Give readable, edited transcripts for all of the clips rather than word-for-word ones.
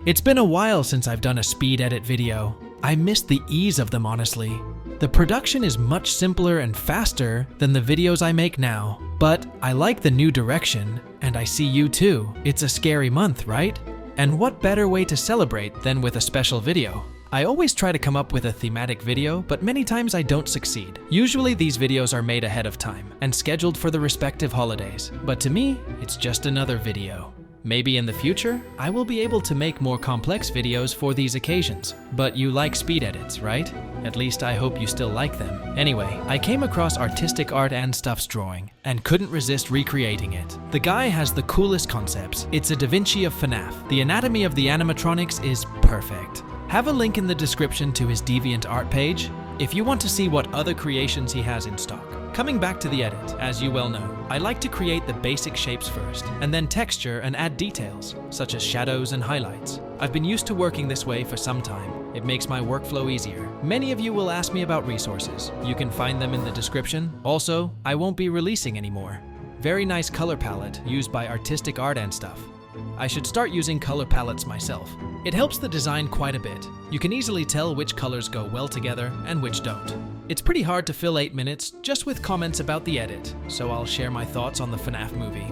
It's been a while since I've done a speed edit video. I missed the ease of them, honestly. The production is much simpler and faster than the videos I make now, but I like the new direction, and I see you too. It's a scary month, right? And what better way to celebrate than with a special video? I always try to come up with a thematic video, but many times I don't succeed. Usually these videos are made ahead of time and scheduled for the respective holidays, but to me, it's just another video. Maybe in the future, I will be able to make more complex videos for these occasions. But you like speed edits, right? At least I hope you still like them. Anyway, I came across Artistic Art and Stuff's drawing and couldn't resist recreating it. The guy has the coolest concepts. It's a Da Vinci of FNAF. The anatomy of the animatronics is perfect. Have a link in the description to his DeviantArt page if you want to see what other creations he has in stock. Coming back to the edit, as you well know, I like to create the basic shapes first, and then texture and add details, such as shadows and highlights. I've been used to working this way for some time. It makes my workflow easier. Many of you will ask me about resources. You can find them in the description. Also, I won't be releasing anymore. Very nice color palette used by Artistic Art and Stuff. I should start using color palettes myself. It helps the design quite a bit. You can easily tell which colors go well together and which don't. It's pretty hard to fill 8 minutes just with comments about the edit, so I'll share my thoughts on the FNAF movie.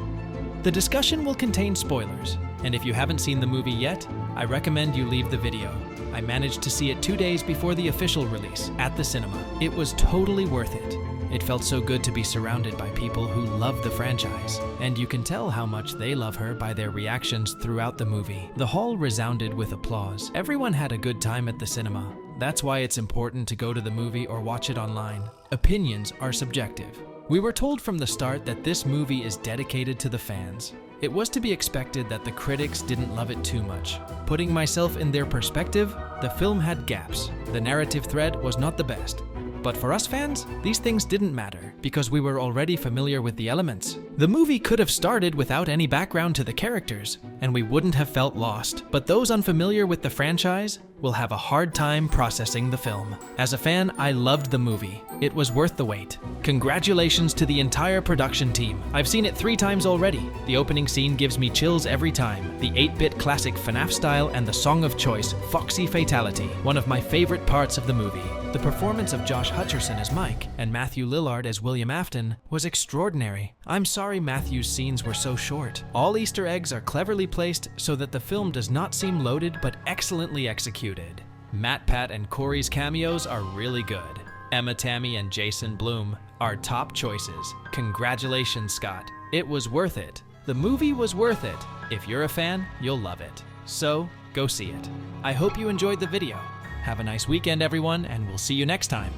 The discussion will contain spoilers, and if you haven't seen the movie yet, I recommend you leave the video. I managed to see it 2 days before the official release at the cinema. It was totally worth it. It felt so good to be surrounded by people who love the franchise, and you can tell how much they love her by their reactions throughout the movie. The hall resounded with applause. Everyone had a good time at the cinema. That's why it's important to go to the movie or watch it online. Opinions are subjective. We were told from the start that this movie is dedicated to the fans. It was to be expected that the critics didn't love it too much. Putting myself in their perspective, the film had gaps. The narrative thread was not the best. But for us fans, these things didn't matter because we were already familiar with the elements. The movie could have started without any background to the characters, and we wouldn't have felt lost. But those unfamiliar with the franchise will have a hard time processing the film. As a fan, I loved the movie. It was worth the wait. Congratulations to the entire production team. I've seen it 3 times already. The opening scene gives me chills every time. The 8-bit classic FNAF style and the song of choice, Foxy Fatality, one of my favorite parts of the movie. The performance of Josh Hutcherson as Mike and Matthew Lillard as William Afton was extraordinary. I'm sorry Matthew's scenes were so short. All Easter eggs are cleverly placed so that the film does not seem loaded but excellently executed. Matt, Pat, and Corey's cameos are really good. Emma Tammy and Jason Blum are top choices. Congratulations, Scott. It was worth it. The movie was worth it. If you're a fan, you'll love it. So, go see it. I hope you enjoyed the video. Have a nice weekend, everyone, and we'll see you next time.